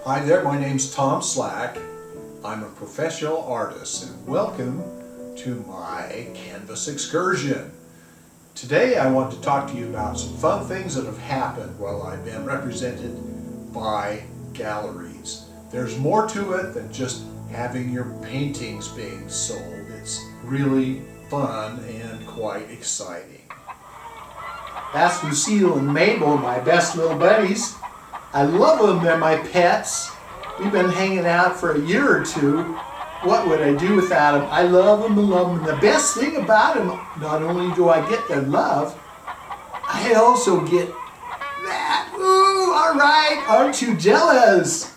Hi there, my name's Tom Slack. I'm a professional artist and welcome to my Canvas Excursion. Today I want to talk to you about some fun things that have happened while I've been represented by galleries. There's more to it than just having your paintings being sold. It's really fun and quite exciting. That's Lucille and Mabel, my best little buddies. I love them, they're my pets. We've been hanging out for a year or two. What would I do without them? I love them and love them. And the best thing about them, not only do I get their love, I also get that. Ooh, all right, aren't you jealous?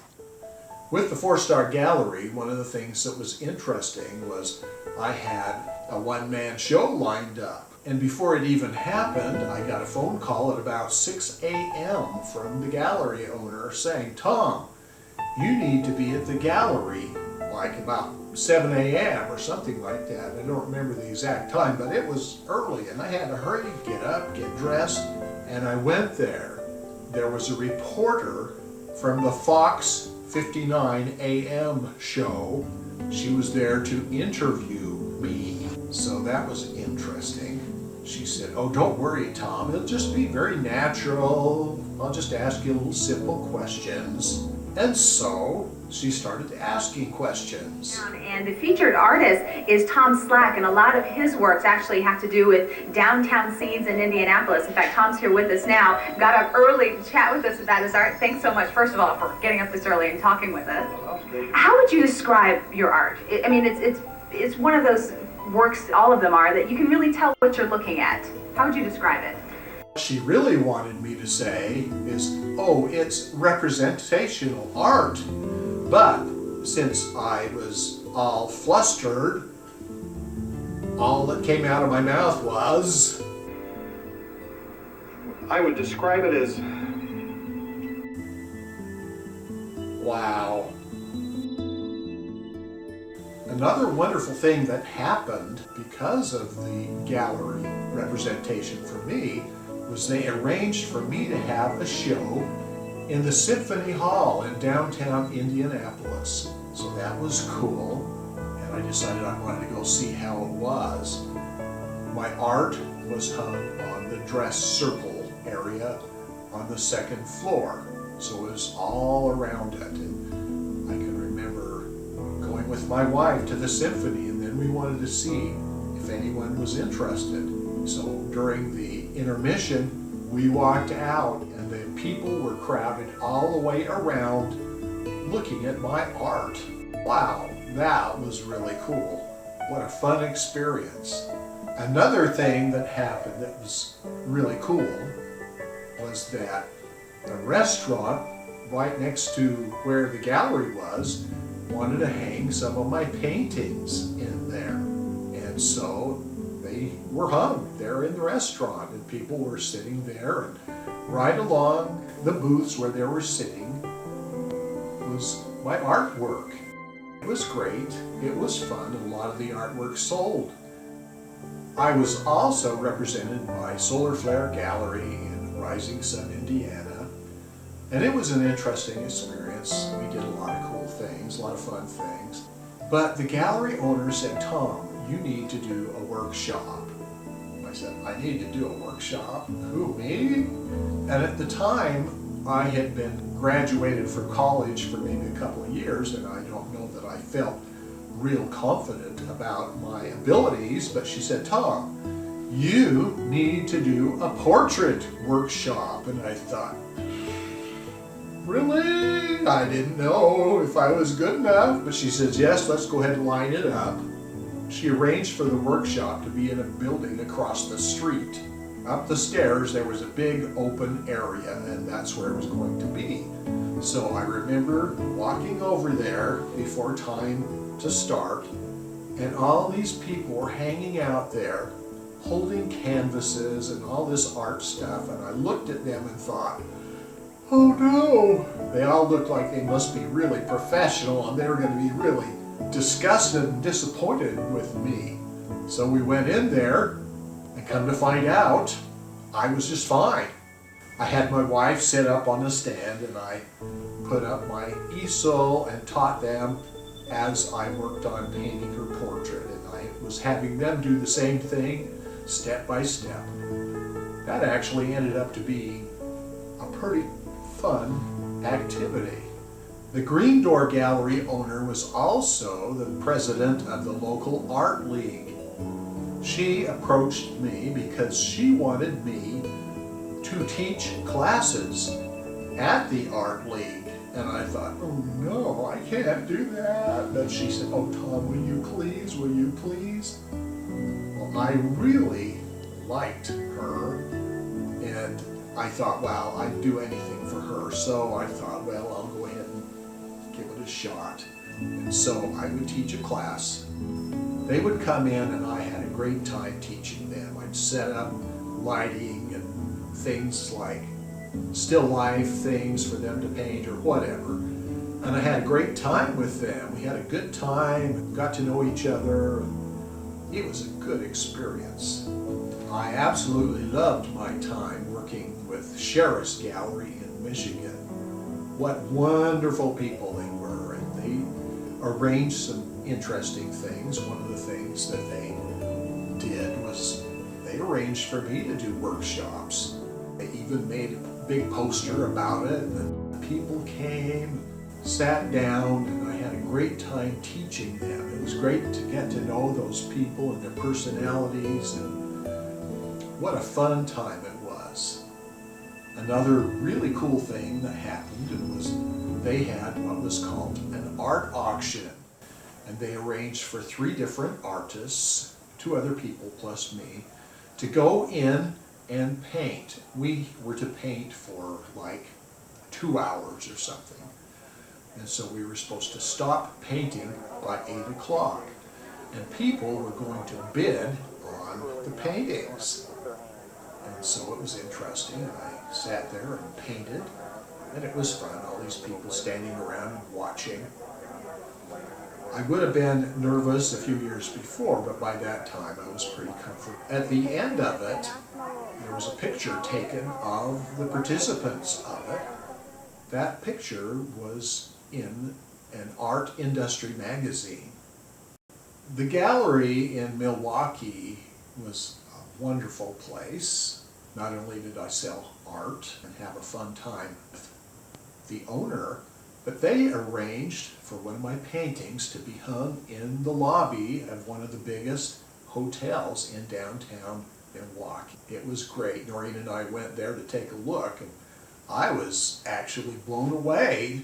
With the 4-Star Gallery, one of the things that was interesting was I had a one-man show lined up. And before it even happened, I got a phone call at about 6 a.m. from the gallery owner saying, "Tom, you need to be at the gallery like about 7 a.m. or something like that." I don't remember the exact time, but it was early and I had to hurry, get up, get dressed, and I went there. There was a reporter from the Fox 59 a.m. show. She was there to interview me, so that was interesting. She said, "Oh, don't worry, Tom, it'll just be very natural. I'll just ask you little simple questions." And so she started asking questions. And the featured artist is Tom Slack, and a lot of his works actually have to do with downtown scenes in Indianapolis. In fact, Tom's here with us now. Got up early to chat with us about his art. Thanks so much, first of all, for getting up this early and talking with us. How would you describe your art? I mean, it's one of those works, all of them are, that you can really tell what you're looking at. How would you describe it? What she really wanted me to say is, oh, it's representational art. But since I was all flustered, all that came out of my mouth was... I would describe it as... wow. Another wonderful thing that happened because of the gallery representation for me was they arranged for me to have a show in the Symphony Hall in downtown Indianapolis. So that was cool, and I decided I wanted to go see how it was. My art was hung on the dress circle area on the second floor, so it was all around it. And I can remember going with my wife to the symphony, and then we wanted to see if anyone was interested. So during the intermission, we walked out and the people were crowded all the way around looking at my art. Wow, that was really cool. What a fun experience. Another thing that happened that was really cool was that the restaurant right next to where the gallery was wanted to hang some of my paintings in there. And so they were hung there in the restaurant, and people were sitting there, and right along the booths where they were sitting was my artwork. It was great, it was fun, and a lot of the artwork sold. I was also represented by Solar Flare Gallery in Rising Sun, Indiana, and it was an interesting experience. We did a lot of cool things, a lot of fun things. But the gallery owner said, "Tom, you need to do a workshop." I said, "I need to do a workshop? Who, me?" And at the time, I had been graduated from college for maybe a couple of years, and I don't know that I felt real confident about my abilities, but she said, "Tom, you need to do a portrait workshop." And I thought, really? I didn't know if I was good enough, but she says, "Yes, let's go ahead and line it up." She arranged for the workshop to be in a building across the street. Up the stairs there was a big open area, and that's where it was going to be. So I remember walking over there before time to start, and all these people were hanging out there holding canvases and all this art stuff, and I looked at them and thought, oh no, they all looked like they must be really professional and they were going to be really disgusted and disappointed with me. So we went in there, and come to find out, I was just fine. I had my wife sit up on the stand and I put up my easel and taught them as I worked on painting her portrait, and I was having them do the same thing step by step. That actually ended up to be a pretty fun activity. The Green Door Gallery owner was also the president of the local art league. She approached me because she wanted me to teach classes at the art league. And I thought, oh no, I can't do that. But she said, oh Tom, will you please, will you please? Well, I really liked her, and I thought, wow, I'd do anything for her. So I thought, well, I'll go ahead and give it a shot. And so I would teach a class. They would come in and I had a great time teaching them. I'd set up lighting and things like still life things for them to paint or whatever. And I had a great time with them. We had a good time, got to know each other. It was a good experience. I absolutely loved my time working with Sheriff's Gallery in Michigan. What wonderful people they were, and they arranged some interesting things. One of the things that they did was they arranged for me to do workshops. They even made a big poster about it, and people came, sat down, and I had a great time teaching them. It was great to get to know those people and their personalities, and what a fun time it was. Another really cool thing that happened was they had what was called an art auction, and they arranged for 3 different artists, 2 other people plus me, to go in and paint. We were to paint for like 2 hours or something. And so we were supposed to stop painting by 8 o'clock. And people were going to bid on the paintings. And so it was interesting. And I sat there and painted. And it was fun, all these people standing around and watching. I would have been nervous a few years before, but by that time I was pretty comfortable. At the end of it, there was a picture taken of the participants of it. That picture was in an art industry magazine. The gallery in Milwaukee was a wonderful place. Not only did I sell art and have a fun time with the owner, but they arranged for one of my paintings to be hung in the lobby of one of the biggest hotels in downtown Milwaukee. It was great. Noreen and I went there to take a look, and I was actually blown away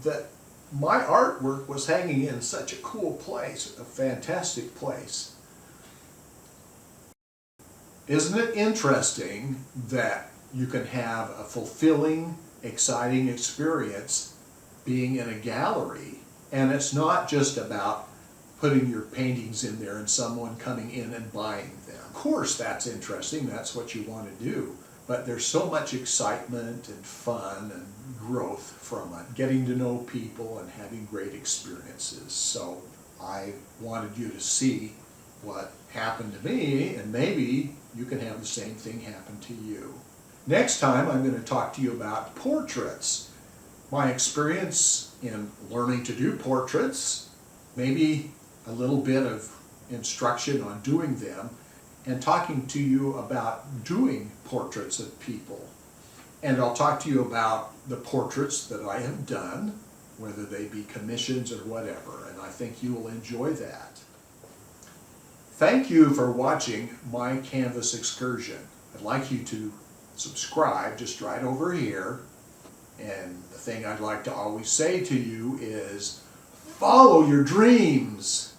that my artwork was hanging in such a cool place, a fantastic place. Isn't it interesting that you can have a fulfilling, exciting experience being in a gallery, and it's not just about putting your paintings in there and someone coming in and buying them. Of course that's interesting, that's what you want to do, but there's so much excitement and fun and growth from it, getting to know people and having great experiences. So I wanted you to see what happened to me, and maybe you can have the same thing happen to you. Next time I'm going to talk to you about portraits. My experience in learning to do portraits, maybe a little bit of instruction on doing them, and talking to you about doing portraits of people. And I'll talk to you about the portraits that I have done, whether they be commissions or whatever, and I think you will enjoy that. Thank you for watching My Canvas Excursion. I'd like you to subscribe just right over here. And the thing I'd like to always say to you is, follow your dreams.